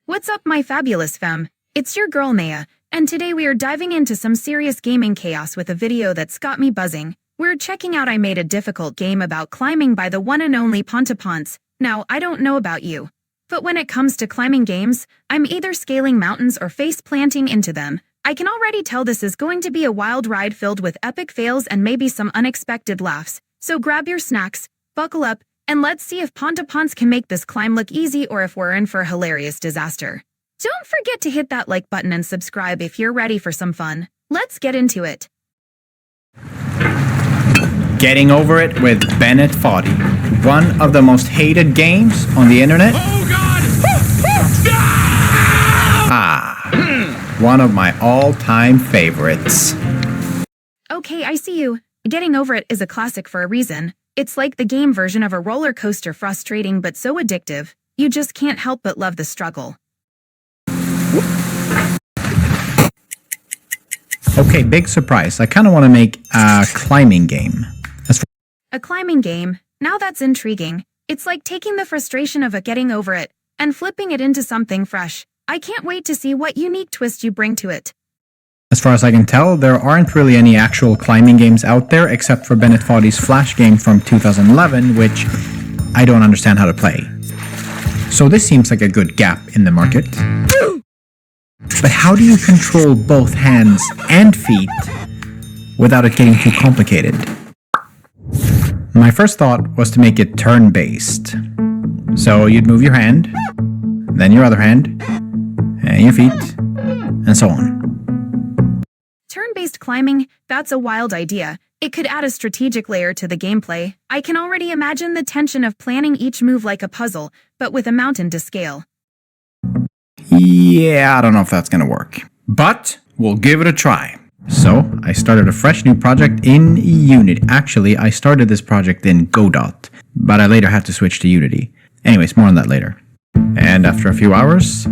What's up, my fabulous femme? It's your girl Naia, and today we are diving into some serious gaming chaos with a video that's got me buzzing. We're checking out I made a difficult game about climbing by the one and only Pontypants. Now, I don't know about you, but when it comes to climbing games, I'm either scaling mountains or face planting into them. I can already tell this is going to be a wild ride filled with epic fails and maybe some unexpected laughs. So grab your snacks, buckle up, and let's see if Pontypants can make this climb look easy or if we're in for a hilarious disaster. Don't forget to hit that like button and subscribe if you're ready for some fun. Let's get into it. Getting Over It with Bennett Foddy, one of the most hated games on the internet. Oh God! One of my all-time favorites. Okay, I see you. Getting Over It is a classic for a reason. It's like the game version of a roller coaster, frustrating but so addictive. You just can't help but love the struggle. Okay, big surprise. I kind of want to make a climbing game. A climbing game? Now that's intriguing. It's like taking the frustration of getting over it and flipping it into something fresh. I can't wait to see what unique twist you bring to it. As far as I can tell, there aren't really any actual climbing games out there except for Bennett Foddy's Flash game from 2011, which I don't understand how to play. So this seems like a good gap in the market. But how do you control both hands and feet without it getting too complicated? My first thought was to make it turn-based. So you'd move your hand, then your other hand, and your feet, and so on. Turn-based climbing? That's a wild idea. It could add a strategic layer to the gameplay. I can already imagine the tension of planning each move like a puzzle, but with a mountain to scale. Yeah, I don't know if that's gonna work. But we'll give it a try. So, I started a fresh new project in Unity. Actually, I started this project in Godot, but I later had to switch to Unity. Anyways, more on that later. And after a few hours,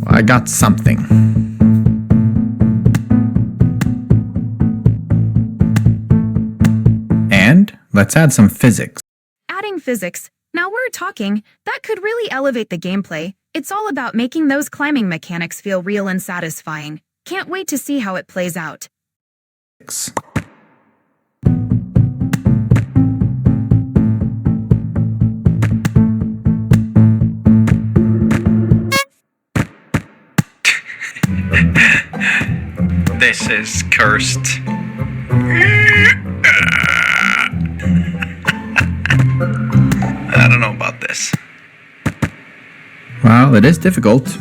I got something. And let's add some physics. Adding physics? Now we're talking. That could really elevate the gameplay. It's all about making those climbing mechanics feel real and satisfying. Can't wait to see how it plays out. This is cursed. I don't know about this. Well, it is difficult,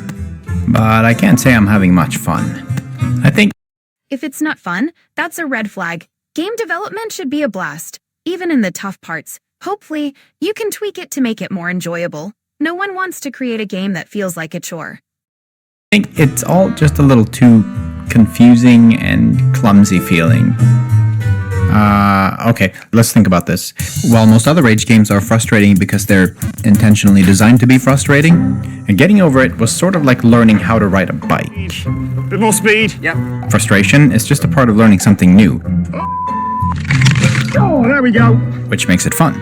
but I can't say I'm having much fun. I think if it's not fun, that's a red flag. Game development should be a blast, even in the tough parts. Hopefully, you can tweak it to make it more enjoyable. No one wants to create a game that feels like a chore. I think it's all just a little too confusing and clumsy feeling. Okay, let's think about this. While most other Rage games are frustrating because they're intentionally designed to be frustrating, and Getting Over It was sort of like learning how to ride a bike. Bit more speed. Yep. Frustration is just a part of learning something new, Oh, there we go. which makes it fun.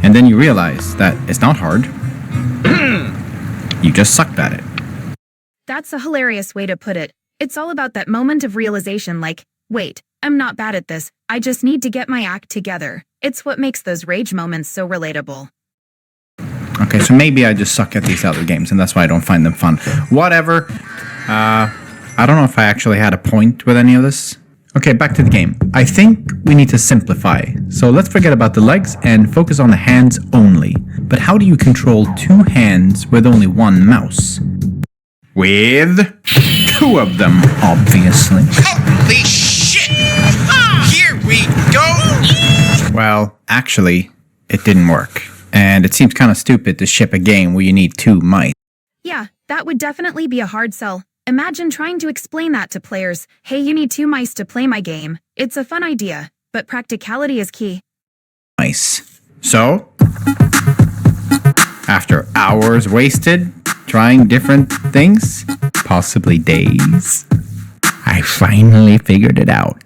And then you realize that it's not hard. You just sucked at it. That's a hilarious way to put it. It's all about that moment of realization like, wait, I'm not bad at this, I just need to get my act together. It's what makes those rage moments so relatable. Okay, so maybe I just suck at these other games, and that's why I don't find them fun. Whatever. I don't know if I actually had a point with any of this. Okay, back to the game. I think we need to simplify. So let's forget about the legs and focus on the hands only. But how do you control two hands with only one mouse? With two of them, obviously. Holy shit! Here we go! Well, actually, it didn't work. And it seems kind of stupid to ship a game where you need two mice. Yeah, that would definitely be a hard sell. Imagine trying to explain that to players. Hey, you need two mice to play my game. It's a fun idea, but practicality is key. Mice. So, after hours wasted trying different things, possibly days, I finally figured it out.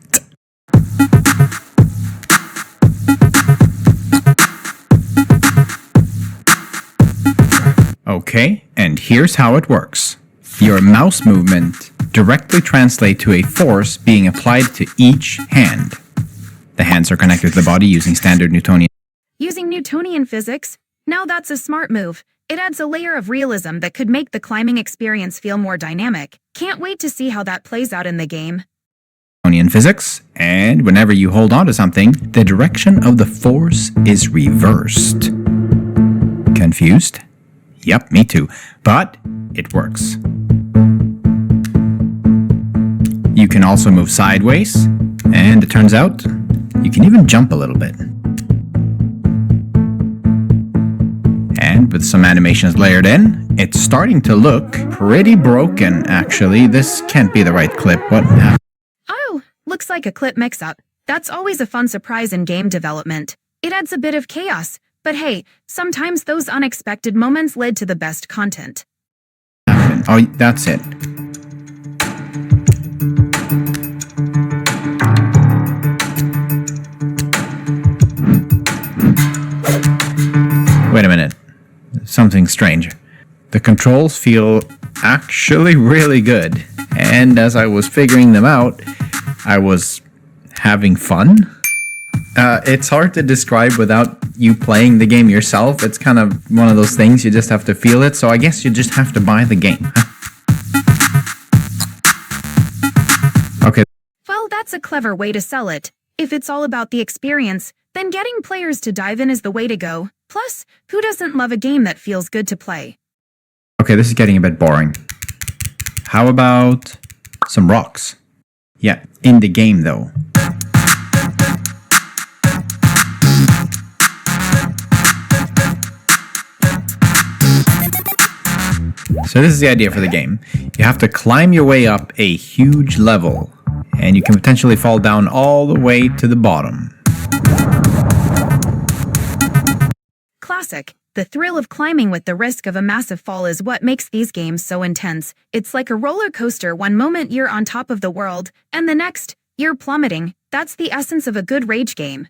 Okay, and here's how it works. Your mouse movement directly translates to a force being applied to each hand. The hands are connected to the body using standard Newtonian. Using Newtonian physics? Now that's a smart move. It adds a layer of realism that could make the climbing experience feel more dynamic. Can't wait to see how that plays out in the game. Newtonian physics, and whenever you hold on to something, the direction of the force is reversed. Confused? Yep, me too. But it works. You can also move sideways, and it turns out you can even jump a little bit. And with some animations layered in, it's starting to look pretty broken, actually. This can't be the right clip. What happened? Oh, looks like a clip mix-up. That's always a fun surprise in game development. It adds a bit of chaos, but hey, sometimes those unexpected moments lead to the best content. Oh, that's it. Wait a minute. Something strange. The controls feel actually really good, and as I was figuring them out, I was having fun. It's hard to describe without you playing the game yourself. It's kind of one of those things, you just have to feel it, so I guess you just have to buy the game. Okay. Well, that's a clever way to sell it. If it's all about the experience, then getting players to dive in is the way to go. Plus, who doesn't love a game that feels good to play? Okay, this is getting a bit boring. How about some rocks? Yeah, in the game though. So this is the idea for the game. You have to climb your way up a huge level, and you can potentially fall down all the way to the bottom. Classic. The thrill of climbing with the risk of a massive fall is what makes these games so intense. It's like a roller coaster. One moment you're on top of the world, and the next, you're plummeting. That's the essence of a good rage game.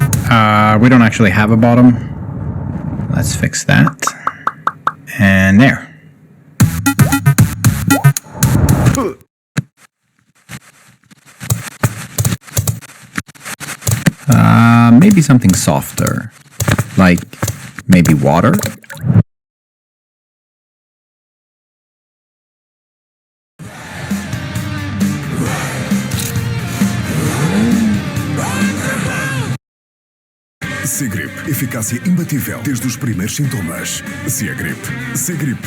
We don't actually have a bottom. Let's fix that. And there. Maybe something softer. Like, maybe water? C-Grip. Eficácia imbatível desde os primeiros sintomas. C-Grip. C-Grip.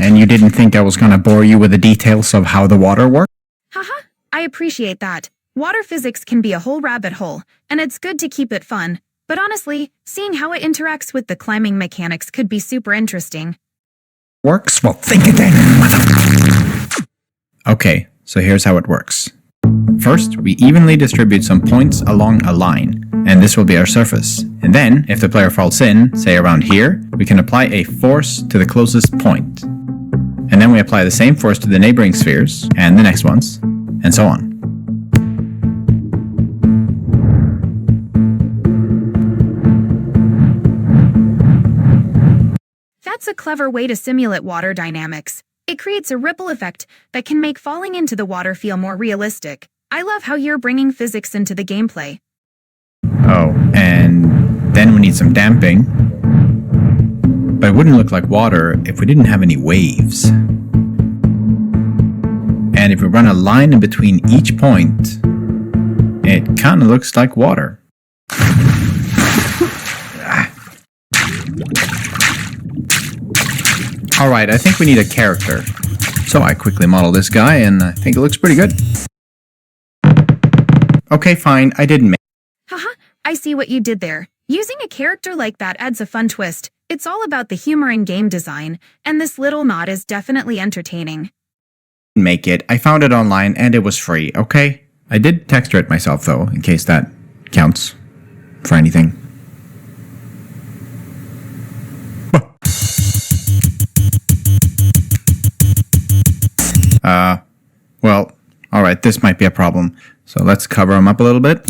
And you didn't think I was gonna bore you with the details of how the water works? Haha, I appreciate that. Water physics can be a whole rabbit hole, and it's good to keep it fun. But honestly, seeing how it interacts with the climbing mechanics could be super interesting. Works? Well, think again. Okay, so here's how it works. First, we evenly distribute some points along a line, and this will be our surface. And then, if the player falls in, say around here, we can apply a force to the closest point. And then we apply the same force to the neighboring spheres, and the next ones, and so on. That's a clever way to simulate water dynamics. It creates a ripple effect that can make falling into the water feel more realistic. I love how you're bringing physics into the gameplay. Oh, and then we need some damping. But it wouldn't look like water if we didn't have any waves. And if we run a line in between each point, it kind of looks like water. Alright, I think we need a character. So I quickly model this guy, and I think it looks pretty good. Okay, fine, I didn't make. Haha, I see what you did there. Using a character like that adds a fun twist. It's all about the humor in game design, and this little nod is definitely entertaining. Make it. I found it online, and it was free, okay? I did texture it myself, though, in case that counts for anything. Well, Alright, this might be a problem. So let's cover them up a little bit.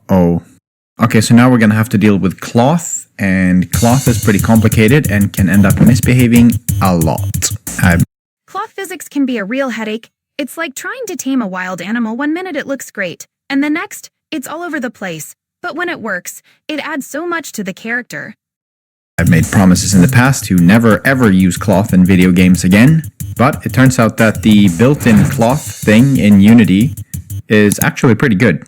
Oh. Okay, so now we're gonna have to deal with cloth, and cloth is pretty complicated and can end up misbehaving a lot. Cloth physics can be a real headache. It's like trying to tame a wild animal. One minute it looks great, and the next, it's all over the place. But when it works, it adds so much to the character. I've made promises in the past to never ever use cloth in video games again, but it turns out that the built-in cloth thing in Unity is actually pretty good.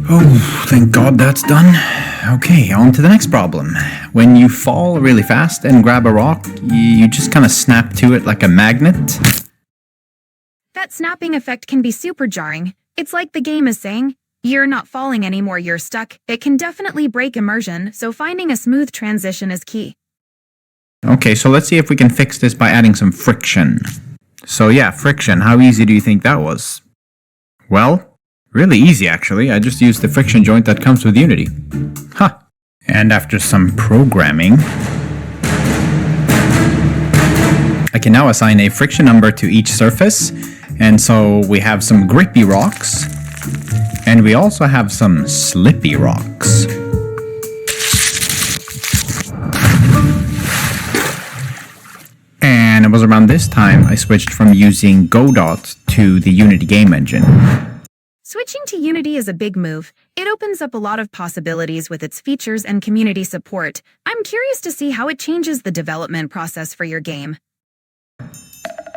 Oh, thank God that's done. Okay, on to the next problem. When you fall really fast and grab a rock, you just kind of snap to it like a magnet. That snapping effect can be super jarring. It's like the game is saying, you're not falling anymore, you're stuck. It can definitely break immersion, so finding a smooth transition is key. Okay, so let's see if we can fix this by adding some friction. So yeah, friction. How easy do you think that was? Well, really easy actually. I just used the friction joint that comes with Unity. Huh. And after some programming, I can now assign a friction number to each surface. And so we have some grippy rocks, and we also have some slippy rocks. And it was around this time I switched from using Godot to the Unity game engine. Switching to Unity is a big move. It opens up a lot of possibilities with its features and community support. I'm curious to see how it changes the development process for your game.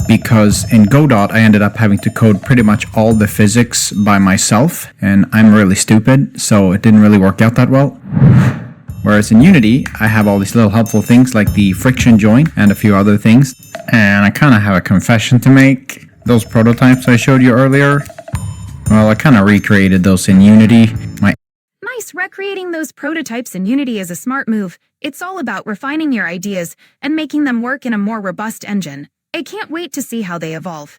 Because in Godot, I ended up having to code pretty much all the physics by myself, and I'm really stupid, so it didn't really work out that well. Whereas in Unity, I have all these little helpful things like the friction joint and a few other things. And I kind of have a confession to make. Those prototypes I showed you earlier, well, I kind of recreated those in Unity. Nice, recreating those prototypes in Unity is a smart move. It's all about refining your ideas and making them work in a more robust engine. I can't wait to see how they evolve.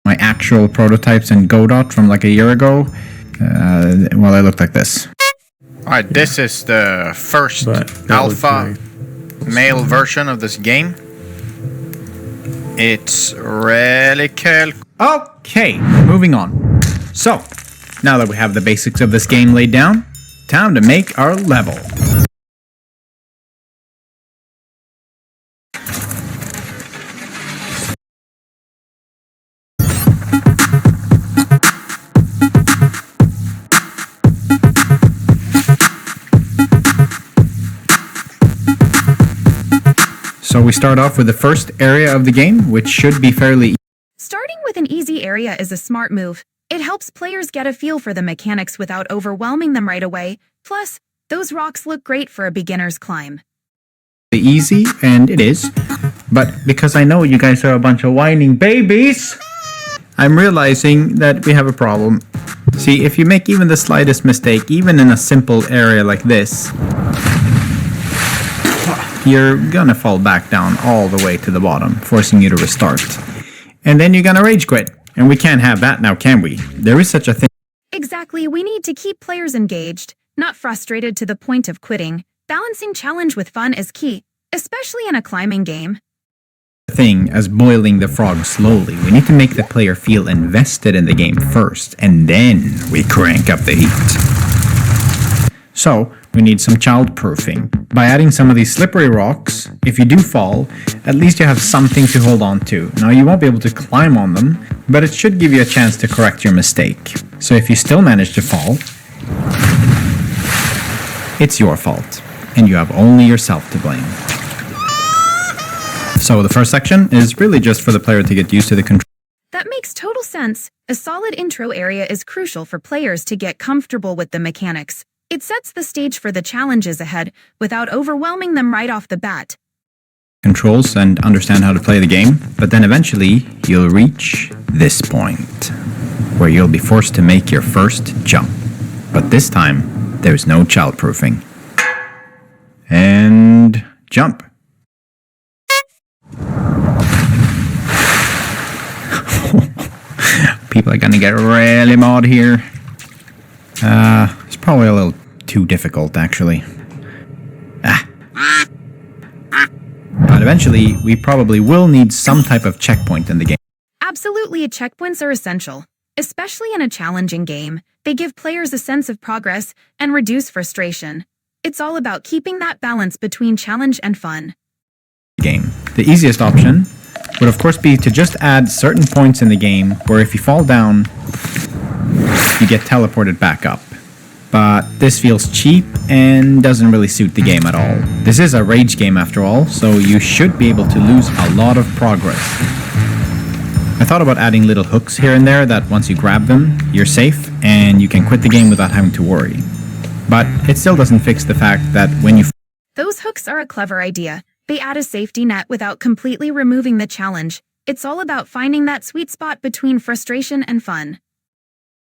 My actual prototypes in Godot from like a year ago, well, they looked like this. Alright, this is the first alpha male version of this game. It's really cool. Okay, moving on. So, now that we have the basics of this game laid down, time to make our level. So we start off with the first area of the game, which should be fairly easy. Starting with an easy area is a smart move. It helps players get a feel for the mechanics without overwhelming them right away. Plus, those rocks look great for a beginner's climb. Easy, and it is. But because I know you guys are a bunch of whining babies, I'm realizing that we have a problem. See, if you make even the slightest mistake, even in a simple area like this, you're gonna fall back down all the way to the bottom, forcing you to restart. And then you're gonna rage quit. And we can't have that now, can we? There is such a thing. Exactly, we need to keep players engaged, not frustrated to the point of quitting. Balancing challenge with fun is key, especially in a climbing game. Thing as boiling the frog slowly. We need to make the player feel invested in the game first, and then we crank up the heat. So, we need some child-proofing. By adding some of these slippery rocks, if you do fall, at least you have something to hold on to. Now, you won't be able to climb on them, but it should give you a chance to correct your mistake. So if you still manage to fall, it's your fault, and you have only yourself to blame. So the first section is really just for the player to get used to the control. That makes total sense. A solid intro area is crucial for players to get comfortable with the mechanics. It sets the stage for the challenges ahead without overwhelming them right off the bat. Controls and understand how to play the game, but then eventually you'll reach this point where you'll be forced to make your first jump. But this time, there's no childproofing. And jump. People are gonna get really mad here. It's probably a little too difficult, actually. But eventually, we probably will need some type of checkpoint in the game. Absolutely, checkpoints are essential, especially in a challenging game. They give players a sense of progress and reduce frustration. It's all about keeping that balance between challenge and fun. The easiest option would of course be to just add certain points in the game where if you fall down, you get teleported back up. But this feels cheap and doesn't really suit the game at all. This is a rage game after all, so you should be able to lose a lot of progress. I thought about adding little hooks here and there that once you grab them, you're safe and you can quit the game without having to worry. But it still doesn't fix the fact that when you... Those hooks are a clever idea. They add a safety net without completely removing the challenge. It's all about finding that sweet spot between frustration and fun.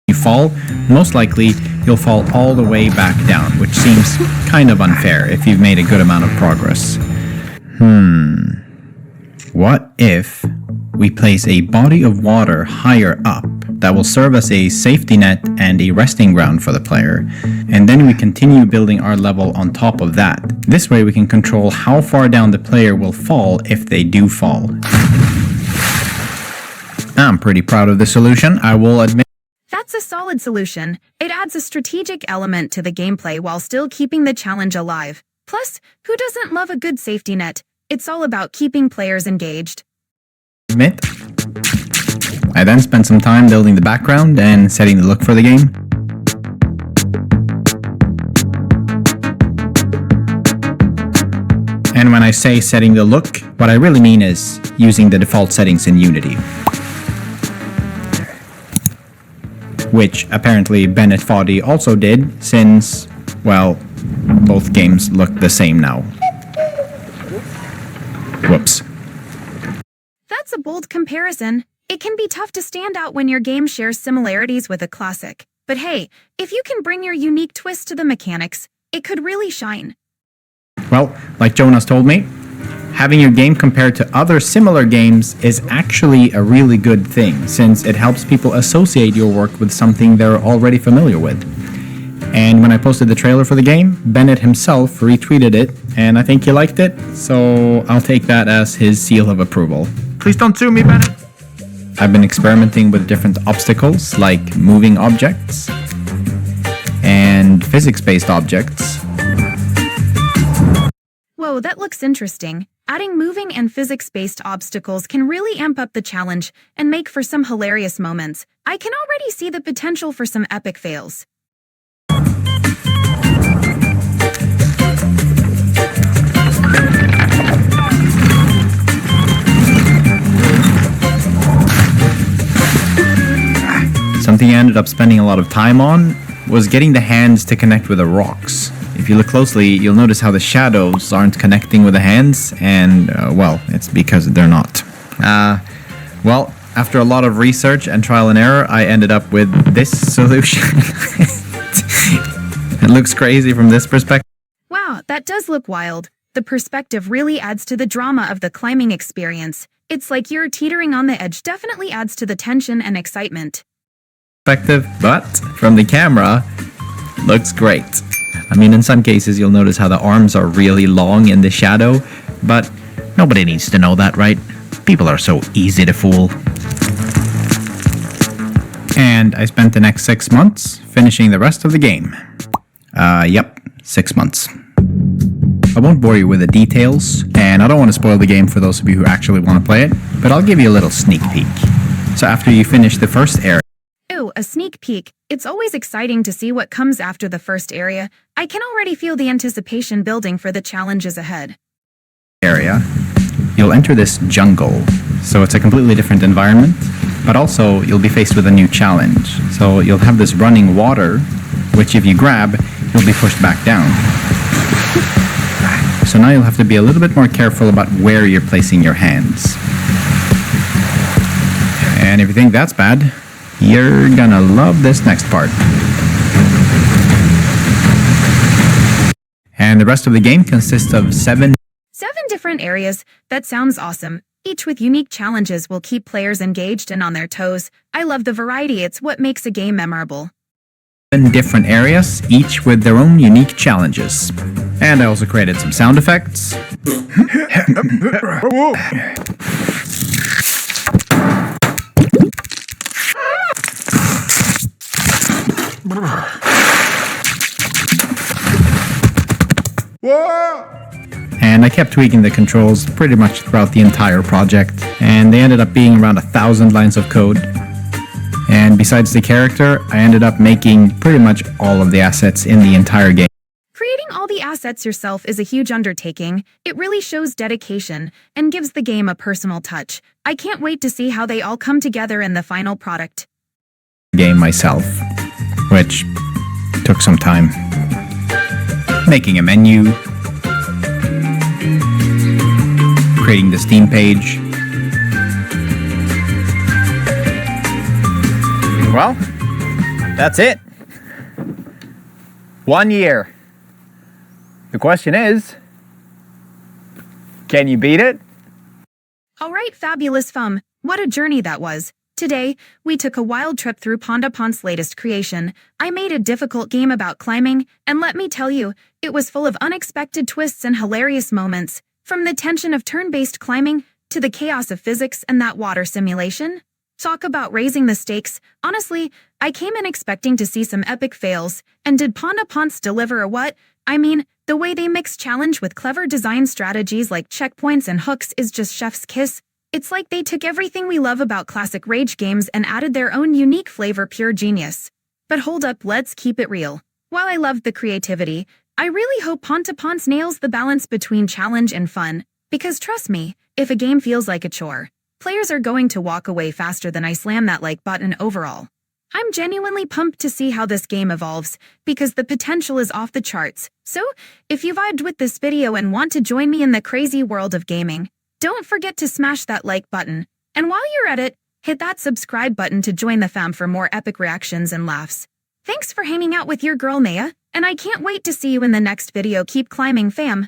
You fall, most likely you'll fall all the way back down, which seems kind of unfair if you've made a good amount of progress. What if we place a body of water higher up that will serve as a safety net and a resting ground for the player, and then we continue building our level on top of that. This way we can control how far down the player will fall if they do fall. I'm pretty proud of the solution, I will admit. That's a solid solution. It adds a strategic element to the gameplay while still keeping the challenge alive. Plus, who doesn't love a good safety net? It's all about keeping players engaged. I then spent some time building the background and setting the look for the game. And when I say setting the look, what I really mean is using the default settings in Unity. Which apparently Bennett Foddy also did, since, well, both games look the same now. Whoops. That's a bold comparison. It can be tough to stand out when your game shares similarities with a classic. But hey, if you can bring your unique twist to the mechanics, it could really shine. Well, like Jonas told me, having your game compared to other similar games is actually a really good thing, since it helps people associate your work with something they're already familiar with. And when I posted the trailer for the game, Bennett himself retweeted it, and I think he liked it, so I'll take that as his seal of approval. Please don't sue me, Bennett. I've been experimenting with different obstacles, like moving objects and physics-based objects. Whoa, that looks interesting. Adding moving and physics-based obstacles can really amp up the challenge and make for some hilarious moments. I can already see the potential for some epic fails. Something I ended up spending a lot of time on was getting the hands to connect with the rocks. If you look closely, you'll notice how the shadows aren't connecting with the hands, and, well, it's because they're not. Well, after a lot of research and trial and error, I ended up with this solution. It looks crazy from this perspective. Wow, that does look wild. The perspective really adds to the drama of the climbing experience. It's like you're teetering on the edge, definitely adds to the tension and excitement. But from the camera, looks great. I mean, in some cases, you'll notice how the arms are really long in the shadow, but nobody needs to know that, right? People are so easy to fool. And I spent the next 6 months finishing the rest of the game. Yep, 6 months. I won't bore you with the details, and I don't want to spoil the game for those of you who actually want to play it, but I'll give you a little sneak peek. So after you finish the first area, Ooh, a sneak peek. It's always exciting to see what comes after the first area. I can already feel the anticipation building for the challenges ahead. You'll enter this jungle. So it's a completely different environment, but also you'll be faced with a new challenge. So you'll have this running water, which if you grab, you'll be pushed back down. So now you'll have to be a little bit more careful about where you're placing your hands. And if you think that's bad, you're gonna love this next part. And the rest of the game consists of 7 7 different areas. That sounds awesome. Each with unique challenges will keep players engaged and on their toes. I love the variety, it's what makes a game memorable. In different areas, each with their own unique challenges. And I also created some sound effects. And I kept tweaking the controls pretty much throughout the entire project, and they ended up being around 1,000 lines of code. And besides the character, I ended up making pretty much all of the assets in the entire game. Creating all the assets yourself is a huge undertaking. It really shows dedication and gives the game a personal touch. I can't wait to see how they all come together in the final product. Game myself, which took some time. Making a menu, creating the Steam page. Well, that's it. 1 year. The question is, can you beat it? All right, fabulous fum. What a journey that was. Today, we took a wild trip through Pontypants' latest creation. I made a difficult game about climbing, and let me tell you, it was full of unexpected twists and hilarious moments. From the tension of turn-based climbing to the chaos of physics and that water simulation. Talk about raising the stakes. Honestly, I came in expecting to see some epic fails. And did Pontypants deliver or what? I mean, the way they mix challenge with clever design strategies like checkpoints and hooks is just chef's kiss. It's like they took everything we love about classic rage games and added their own unique flavor, pure genius. But hold up, let's keep it real. While I loved the creativity, I really hope Pontypants nails the balance between challenge and fun. Because trust me, if a game feels like a chore, players are going to walk away faster than I slam that like button overall. I'm genuinely pumped to see how this game evolves, because the potential is off the charts. So, if you vibed with this video and want to join me in the crazy world of gaming, don't forget to smash that like button. And while you're at it, hit that subscribe button to join the fam for more epic reactions and laughs. Thanks for hanging out with your girl Naia, and I can't wait to see you in the next video. Keep climbing, fam.